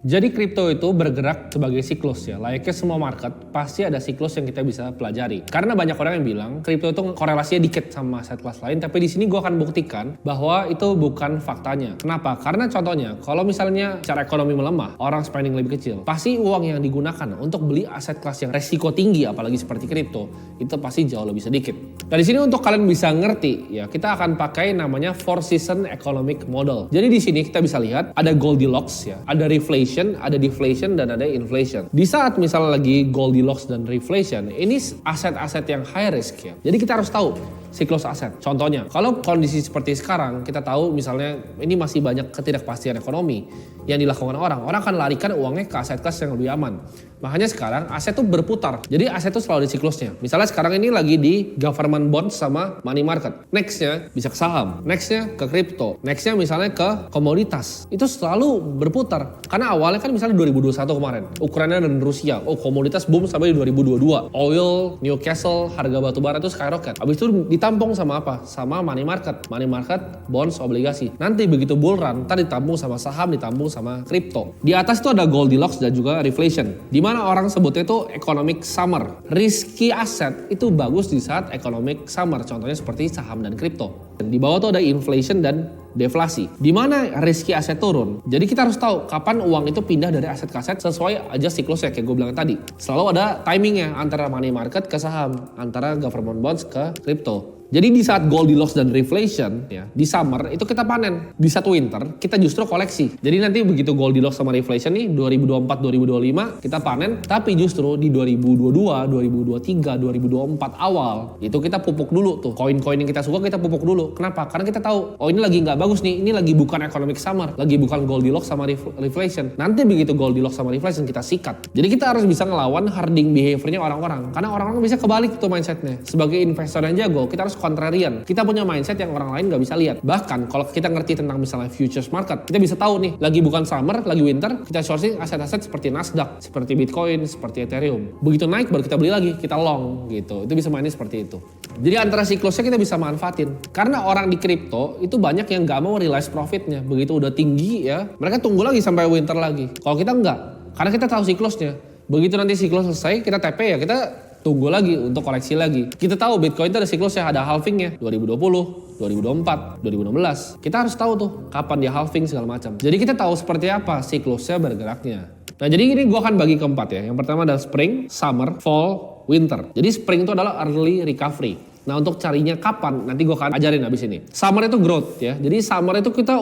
Jadi kripto itu bergerak sebagai siklus ya. Layaknya semua market, pasti ada siklus yang kita bisa pelajari. Karena banyak orang yang bilang kripto itu korelasinya dikit sama aset kelas lain, tapi di sini gue akan buktikan bahwa itu bukan faktanya. Kenapa? Karena contohnya, kalau misalnya cara ekonomi melemah, orang spending lebih kecil, pasti uang yang digunakan untuk beli aset kelas yang resiko tinggi, apalagi seperti kripto, itu pasti jauh lebih sedikit. Nah di sini untuk kalian bisa ngerti ya, kita akan pakai namanya Four Season Economic Model. Jadi di sini kita bisa lihat ada Goldilocks ya, ada reflation, ada deflation, dan ada inflation. Di saat misalnya lagi Goldilocks dan reflation, ini aset-aset yang high risk ya. Jadi kita harus tahu siklus aset. Contohnya, kalau kondisi seperti sekarang, kita tahu misalnya ini masih banyak ketidakpastian ekonomi yang dilakukan orang akan larikan uangnya ke aset kelas yang lebih aman. Makanya sekarang aset tuh berputar. Jadi aset tuh selalu di siklusnya. Misalnya sekarang ini lagi di government bonds sama money market. Nextnya bisa ke saham. Nextnya ke kripto. Nextnya misalnya ke komoditas. Itu selalu berputar. Karena awalnya kan misalnya 2021 kemarin. Ukraina dan Rusia. Oh komoditas boom sampai di 2022. Oil, Newcastle, harga batu bara itu skyrocket. Habis itu ditampung sama apa? Sama money market. Money market, bonds, obligasi. Nanti begitu bull run, ntar ditampung sama saham, ditampung sama kripto. Di atas itu ada Goldilocks dan juga reflation. Dimana orang sebutnya itu economic summer. Risky aset itu bagus di saat economic summer. Contohnya seperti saham dan kripto. Di bawah tuh ada inflation dan deflasi. Dimana risky aset turun. Jadi kita harus tahu kapan uang itu pindah dari aset ke aset sesuai aja siklusnya kayak gue bilang tadi. Selalu ada timingnya antara money market ke saham, antara government bonds ke kripto. Jadi di saat Goldilocks dan reflation ya, di summer itu kita panen. Di saat winter kita justru koleksi. Jadi nanti begitu Goldilocks sama reflation nih 2024-2025 kita panen, tapi justru di 2022, 2023, 2024 awal itu kita pupuk dulu tuh. Koin-koin yang kita suka kita pupuk dulu. Kenapa? Karena kita tahu oh ini lagi nggak bagus nih, ini lagi bukan economic summer, lagi bukan Goldilocks sama reflation. Nanti begitu Goldilocks sama reflation kita sikat. Jadi kita harus bisa ngelawan herding behaviornya orang-orang. Karena orang-orang bisa kebalik tuh mindsetnya. Sebagai investor yang jago, kita harus kontrarian. Kita punya mindset yang orang lain nggak bisa lihat. Bahkan kalau kita ngerti tentang misalnya futures market, kita bisa tahu nih, lagi bukan summer, lagi winter, kita sourcing aset-aset seperti Nasdaq, seperti Bitcoin, seperti Ethereum. Begitu naik baru kita beli lagi, kita long gitu. Itu bisa mainnya seperti itu. Jadi antara siklusnya kita bisa manfaatin. Karena orang di kripto itu banyak yang nggak mau realize profitnya. Begitu udah tinggi ya, mereka tunggu lagi sampai winter lagi. Kalau kita nggak, karena kita tahu siklusnya. Begitu nanti siklus selesai, kita TP ya, kita tunggu lagi untuk koleksi lagi. Kita tahu Bitcoin itu ada siklusnya, ada halvingnya 2020, 2024, 2016. Kita harus tahu tuh kapan dia halving segala macam. Jadi kita tahu seperti apa siklusnya bergeraknya. Nah jadi ini gue akan bagi keempat ya. Yang pertama adalah spring, summer, fall, winter. Jadi spring itu adalah early recovery. Nah untuk carinya kapan, nanti gue akan ajarin abis ini. Summer itu growth ya, jadi summer itu kita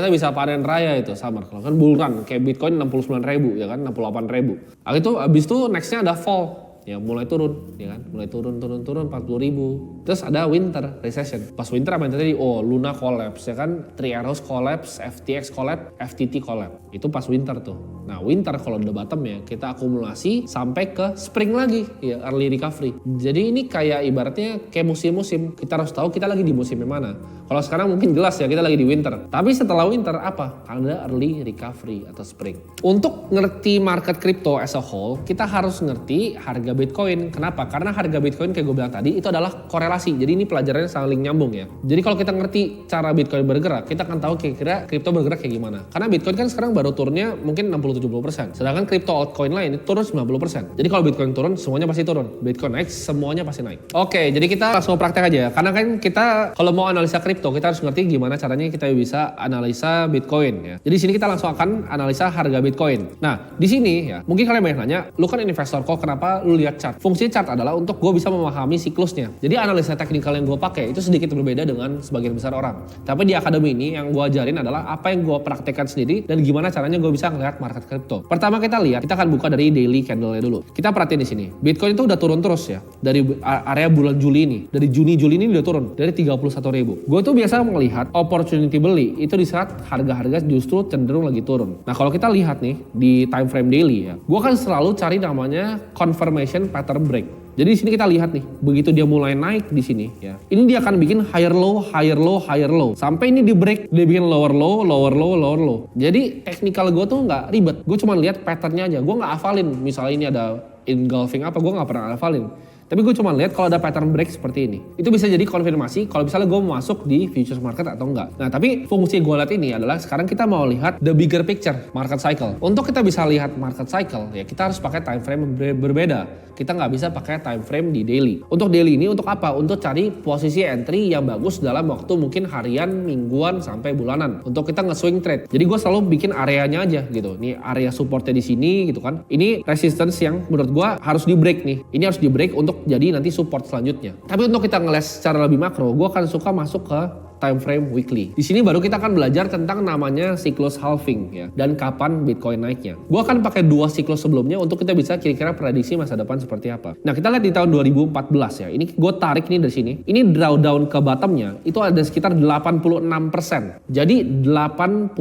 bisa panen raya itu summer. Kalau kan bull run, kayak Bitcoin 69.000 ya kan, 68.000. Abis itu nextnya ada fall. Ya mulai turun, ya kan, mulai turun 40.000. Terus ada winter recession. Pas winter apa yang tadi? Luna collapse, ya kan, Three Arrows collapse, FTX collapse, FTT collapse. Itu pas winter tuh. Nah winter kalau udah bottom ya, kita akumulasi sampai ke spring lagi, ya early recovery. Jadi ini kayak ibaratnya kayak musim-musim. Kita harus tahu kita lagi di musim yang mana. Kalau sekarang mungkin jelas ya kita lagi di winter. Tapi setelah winter apa? Ada early recovery atau spring. Untuk ngerti market crypto as a whole, kita harus ngerti harga Bitcoin. Kenapa? Karena harga Bitcoin kayak gue bilang tadi itu adalah korelasi. Jadi ini pelajarannya saling nyambung ya. Jadi kalau kita ngerti cara Bitcoin bergerak, kita akan tahu kira-kira kripto bergerak kayak gimana. Karena Bitcoin kan sekarang baru turunnya mungkin 60-70%. Sedangkan kripto altcoin lain itu turun 90%. Jadi kalau Bitcoin turun, semuanya pasti turun. Bitcoin naik, semuanya pasti naik. Oke, jadi kita langsung praktek aja. Karena kan kita kalau mau analisa kripto, kita harus ngerti gimana caranya kita bisa analisa Bitcoin ya. Jadi sini kita langsung akan analisa harga Bitcoin. Nah, di sini ya, mungkin kalian banyak nanya, lu kan investor kok kenapa lu lihat chart? Fungsi chart adalah untuk gue bisa memahami siklusnya. Jadi analisa teknikal yang gue pakai itu sedikit berbeda dengan sebagian besar orang. Tapi di akademi ini yang gue ajarin adalah apa yang gue praktekkan sendiri dan gimana caranya gue bisa ngelihat market kripto. Pertama kita lihat, kita akan buka dari daily candle-nya dulu. Kita perhatiin di sini. Bitcoin itu udah turun terus ya. Dari area bulan Juli ini. Dari Juni ini udah turun dari 31.000. Gue tuh biasa melihat opportunity beli itu di saat harga-harga justru cenderung lagi turun. Nah, kalau kita lihat nih di time frame daily ya. Gue kan selalu cari namanya confirmation pattern break. Jadi di sini kita lihat nih, begitu dia mulai naik di sini ya. Ini dia akan bikin higher low, higher low, higher low. Sampai ini di break, dia bikin lower low, lower low, lower low. Jadi teknikal gue tuh nggak ribet. Gue cuma lihat patternnya aja. Gue nggak hafalin. Misalnya ini ada engulfing apa, gue nggak pernah hafalin. Tapi gue cuma lihat kalau ada pattern break seperti ini. Itu bisa jadi konfirmasi kalau misalnya gue mau masuk di futures market atau enggak. Nah, tapi fungsi gue lihat ini adalah sekarang kita mau lihat the bigger picture, market cycle. Untuk kita bisa lihat market cycle, ya kita harus pakai time frame berbeda. Kita nggak bisa pakai time frame di daily. Untuk daily ini untuk apa? Untuk cari posisi entry yang bagus dalam waktu mungkin harian, mingguan, sampai bulanan. Untuk kita nge-swing trade. Jadi gue selalu bikin areanya aja gitu. Ini area supportnya di sini gitu kan. Ini resistance yang menurut gue harus di break nih. Ini harus di break untuk jadi nanti support selanjutnya. Tapi untuk kita ngeles secara lebih makro, gue akan suka masuk ke time frame weekly. Di sini baru kita akan belajar tentang namanya siklus halving ya, dan kapan Bitcoin naiknya. Gua akan pakai 2 siklus sebelumnya untuk kita bisa kira-kira prediksi masa depan seperti apa. Nah, kita lihat di tahun 2014 ya. Ini gue tarik nih dari sini. Ini drawdown ke bottomnya itu ada sekitar 86%. Jadi 86%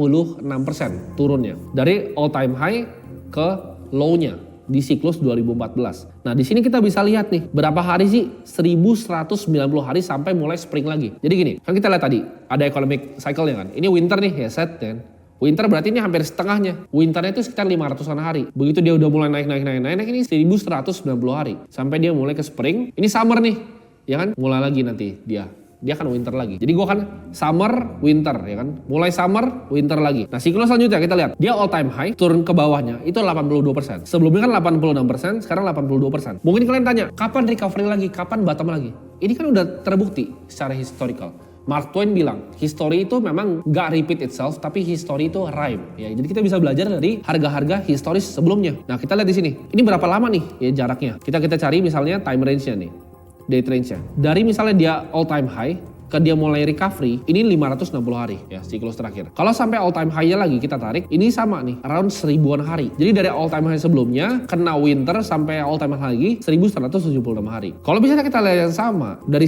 turunnya dari all time high ke low-nya di siklus 2014. Nah, di sini kita bisa lihat nih, berapa hari sih? 1190 hari sampai mulai spring lagi. Jadi gini, kan kita lihat tadi, ada economic cycle-nya kan. Ini winter nih, ya set kan. Winter berarti ini hampir setengahnya. Winternya itu sekitar 500-an hari. Begitu dia udah mulai naik ini 1190 hari. Sampai dia mulai ke spring. Ini summer nih, ya kan? Mulai lagi nanti dia akan winter lagi. Jadi gua akan summer, winter ya kan. Mulai summer, winter lagi. Nah, siklus selanjutnya kita lihat. Dia all time high, turun ke bawahnya itu 82%. Sebelumnya kan 86%, sekarang 82%. Mungkin kalian tanya, kapan recovery lagi? Kapan bottom lagi? Ini kan udah terbukti secara historical. Mark Twain bilang, history itu memang gak repeat itself, tapi history itu rhyme. Ya, jadi kita bisa belajar dari harga-harga historis sebelumnya. Nah, kita lihat di sini. Ini berapa lama nih ya jaraknya? Kita cari misalnya time range-nya nih. Day range-nya. Dari misalnya dia all time high ke dia mulai recovery, ini 560 hari ya siklus terakhir. Kalau sampai all time high-nya lagi kita tarik, ini sama nih, around 1000-an hari. Jadi dari all time high sebelumnya kena winter sampai all time high lagi 1176 hari. Kalau bisa kita lihat yang sama, dari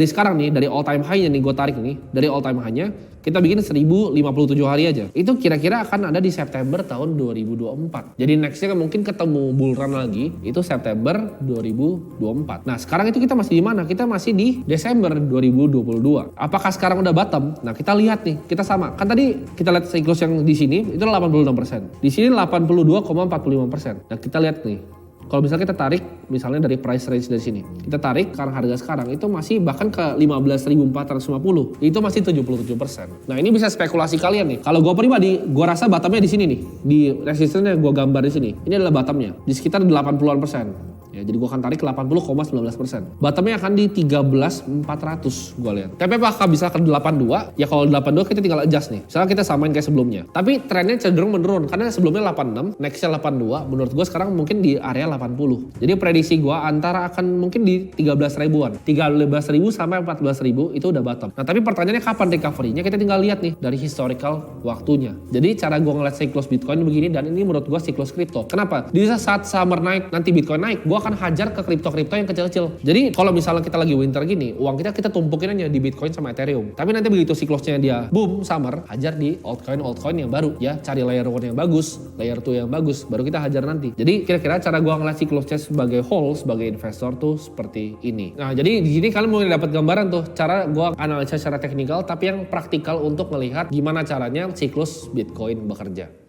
sekarang nih, dari all time high-nya nih gue tarik nih, dari all time high-nya kita bikin 1057 hari aja. Itu kira-kira akan ada di September tahun 2024. Jadi nextnya mungkin ketemu bull run lagi, itu September 2024. Nah, sekarang itu kita masih di mana? Kita masih di Desember 2022. Apakah sekarang udah bottom? Nah, kita lihat nih, kita sama. Kan tadi kita lihat siklus yang di sini itu 86%. Di sini 82,45%. Nah, kita lihat nih. Kalau misalnya kita tarik misalnya dari price range dari sini, kita tarik karena harga sekarang itu masih bahkan ke 15.450, itu masih 77%. Nah, ini bisa spekulasi kalian nih. Kalau gue pribadi, gue rasa bottomnya di sini nih, di resistance yang gue gambar di sini. Ini adalah bottomnya di sekitar 80-an%. Ya, jadi gue akan tarik 80,19%. Bottomnya akan di 13.400 gue lihat. Tapi apakah bisa ke 82? Ya kalau 82 kita tinggal adjust nih. Misalnya kita samain kayak sebelumnya. Tapi trennya cenderung menurun karena sebelumnya 86, nextnya 82. Menurut gue sekarang mungkin di area 80. Jadi prediksi gue antara akan mungkin di 13 ribuan. 13.000 sampai 14.000 itu udah bottom. Nah, tapi pertanyaannya kapan recovery-nya? Kita tinggal lihat nih dari historical waktunya. Jadi cara gue ngeliat siklus Bitcoin begini, dan ini menurut gue siklus kripto. Kenapa? Di saat summer naik, nanti Bitcoin naik, gue akan hajar ke kripto-kripto yang kecil-kecil. Jadi kalau misalnya kita lagi winter gini, uang kita tumpukin aja di Bitcoin sama Ethereum. Tapi nanti begitu siklusnya dia boom summer, hajar di altcoin yang baru ya, cari layer 1 yang bagus, layer 2 yang bagus, baru kita hajar nanti. Jadi kira-kira cara gua ngeliat siklusnya sebagai whole, sebagai investor tuh seperti ini. Nah, jadi di sini kalian mulai dapat gambaran tuh cara gua analisa secara teknikal tapi yang praktikal untuk melihat gimana caranya siklus Bitcoin bekerja.